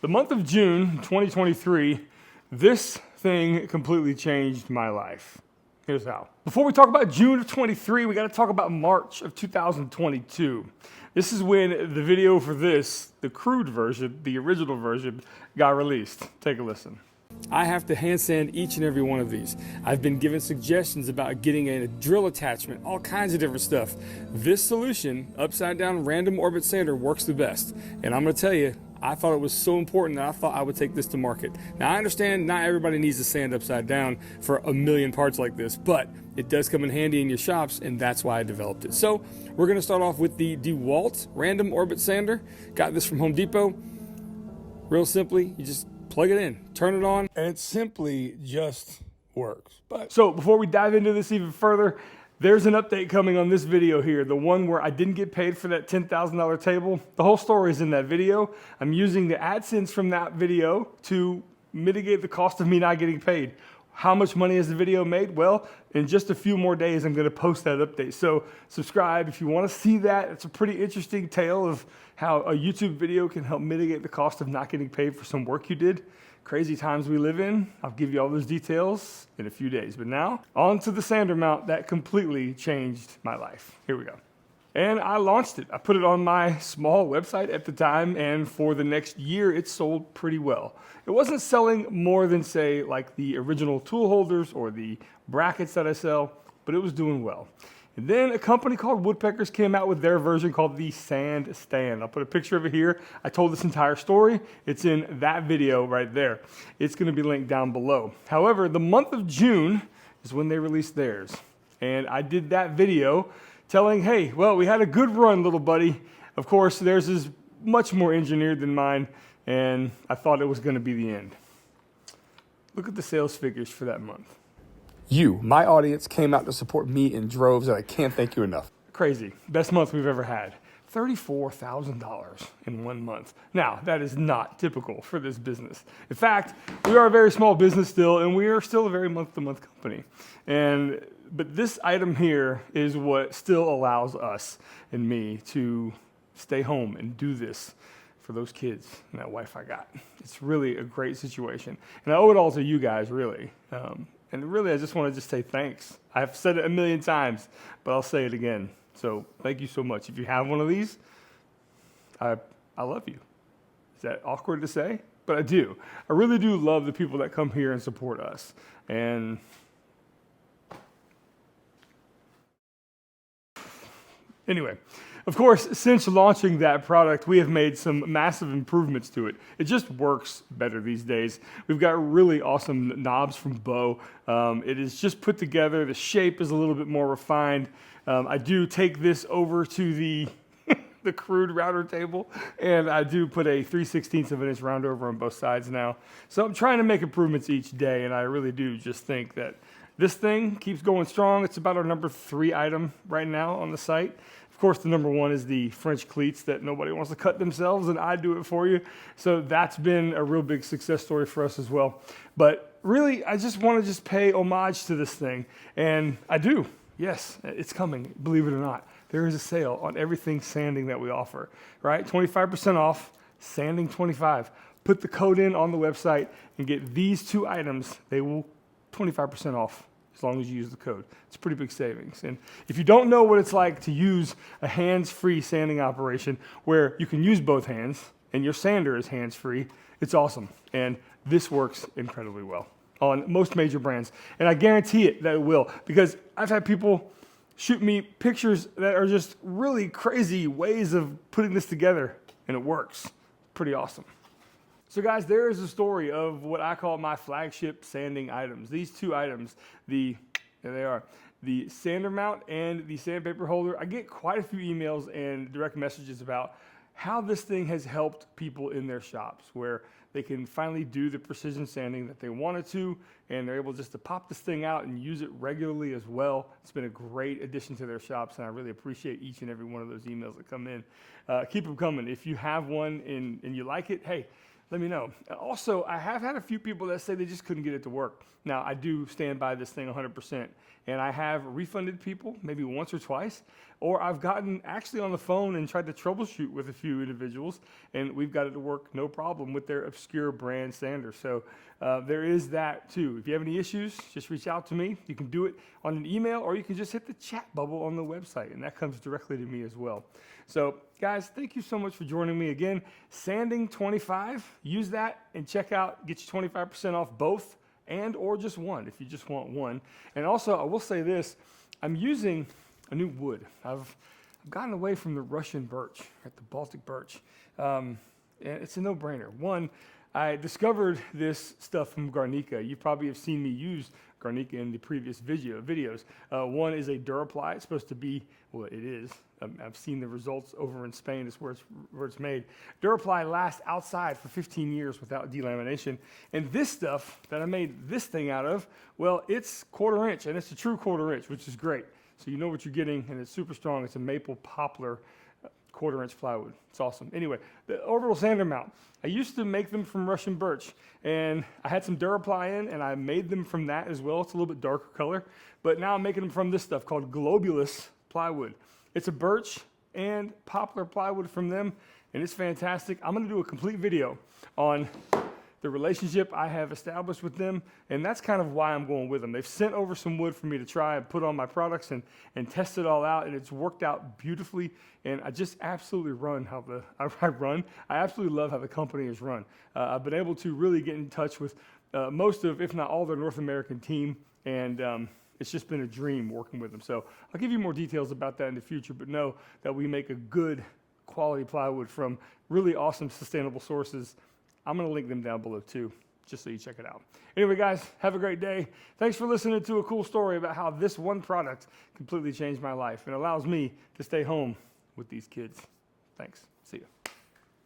The month of June 2023, this thing completely changed my life. Here's how. Before we talk about June of 23, we got to talk about March of 2022. This is when the video for this, the crude version, the original version, got released. Take a listen. I have to hand sand each and every one of these. I've been given suggestions about getting a drill attachment, all kinds of different stuff. This solution, upside down random orbit sander, works the best. And I'm going to tell you, I thought it was so important that I thought I would take this to market. Now, I understand not everybody needs to sand upside down for a million parts like this, but it does come in handy in your shops, and that's why I developed it. So we're going to start off with the DeWalt Random Orbit Sander. Got this from Home Depot. Real simply, you just plug it in, turn it on, and it simply just works. So before we dive into this even further, there's an update coming on this video here, the one where I didn't get paid for that $10,000 table. The whole story is in that video. I'm using the AdSense from that video to mitigate the cost of me not getting paid. How much money has the video made? Well, in just a few more days, I'm going to post that update. So subscribe if you want to see that. It's a pretty interesting tale of how a YouTube video can help mitigate the cost of not getting paid for some work you did. Crazy times we live in. I'll give you all those details in a few days. But now, on to the sander mount that completely changed my life. Here we go. And I launched it. I put it on my small website at the time, and for the next year, it sold pretty well. It wasn't selling more than, say, like the original tool holders or the brackets that I sell, but it was doing well. And then a company called Woodpeckers came out with their version called the Sand Stand. I'll put a picture of it here. I told this entire story. It's in that video right there. It's going to be linked down below. However, the month of June is when they released theirs. And I did that video telling, hey, well, we had a good run, little buddy. Of course, theirs is much more engineered than mine, and I thought it was going to be the end. Look at the sales figures for that month. You, my audience, came out to support me in droves, and I can't thank you enough. Crazy. Best month we've ever had. $34,000 in 1 month. Now, that is not typical for this business. In fact, we are a very small business still, and we are still a very month-to-month company. But this item here is what still allows us and me to stay home and do this for those kids and that wife I got. It's really a great situation. And I owe it all to you guys, really. And really, I just want to say thanks. I've said it a million times, but I'll say it again. So thank you so much. If you have one of these, I love you. Is that awkward to say? But I do. I really do love the people that come here and support us. And anyway, of course, since launching that product, we have made some massive improvements to it. It just works better these days. We've got really awesome knobs from Bo. It is just put together. The shape is a little bit more refined. I do take this over to the crude router table, and I do put a 3/16 of an inch round over on both sides now. So I'm trying to make improvements each day, and I really do just think that this thing keeps going strong. It's about our number 3 item right now on the site. Of course, the number 1 is the French cleats that nobody wants to cut themselves, and I do it for you. So that's been a real big success story for us as well. But really, I just want to pay homage to this thing, and I do. Yes, it's coming, believe it or not. There is a sale on everything sanding that we offer, right? 25% off, sanding 25. Put the code in on the website and get these 2 items. They will 25% off as long as you use the code. It's a pretty big savings. And if you don't know what it's like to use a hands-free sanding operation where you can use both hands and your sander is hands-free, it's awesome. And this works incredibly well on most major brands. And I guarantee it that it will, because I've had people shoot me pictures that are just really crazy ways of putting this together, and it works. Pretty awesome. So guys, there is a story of what I call my flagship sanding items. These 2 items, there they are, the sander mount and the sandpaper holder. I get quite a few emails and direct messages about how this thing has helped people in their shops, where they can finally do the precision sanding that they wanted to, and they're able just to pop this thing out and use it regularly as well. It's been a great addition to their shops, and I really appreciate each and every one of those emails that come in. Keep them coming. If you have one and you like it, hey, let me know. Also, I have had a few people that say they just couldn't get it to work. Now, I do stand by this thing 100%, and I have refunded people maybe once or twice, or I've gotten actually on the phone and tried to troubleshoot with a few individuals, and we've got it to work no problem with their obscure brand sander. So there is that too. If you have any issues, just reach out to me. You can do it on an email, or you can just hit the chat bubble on the website, and that comes directly to me as well. So guys, thank you so much for joining me again. Sanding 25, use that and check out, get you 25% off both and or just one if you just want one. And also, I will say this, I'm using a new wood. I've gotten away from the Russian birch, right, the Baltic birch. And it's a no-brainer. One, I discovered this stuff from GARNICA. You probably have seen me use GARNICA in the previous videos. One is a DuraPly. It's supposed to be, well, it is. I've seen the results over in Spain. It's where it's made. DuraPly lasts outside for 15 years without delamination. And this stuff that I made this thing out of, well, it's 1/4 inch, and it's a true 1/4 inch, which is great. So you know what you're getting, and it's super strong. It's a maple poplar 1/4 inch plywood. It's awesome. Anyway, the orbital sander mount. I used to make them from Russian birch, and I had some DuraPly in, and I made them from that as well. It's a little bit darker color, but now I'm making them from this stuff called globulus plywood. It's a birch and poplar plywood from them, and it's fantastic. I'm going to do a complete video on the relationship I have established with them, and that's kind of why I'm going with them. They've sent over some wood for me to try and put on my products and test it all out, and it's worked out beautifully, and I just absolutely run how I absolutely love how the company is run. I've been able to really get in touch with most of, if not all, their North American team, and it's just been a dream working with them. So I'll give you more details about that in the future, but know that we make a good quality plywood from really awesome sustainable sources. I'm going to link them down below too, just so you check it out. Anyway, guys, have a great day. Thanks for listening to a cool story about how this one product completely changed my life and allows me to stay home with these kids. Thanks. See you.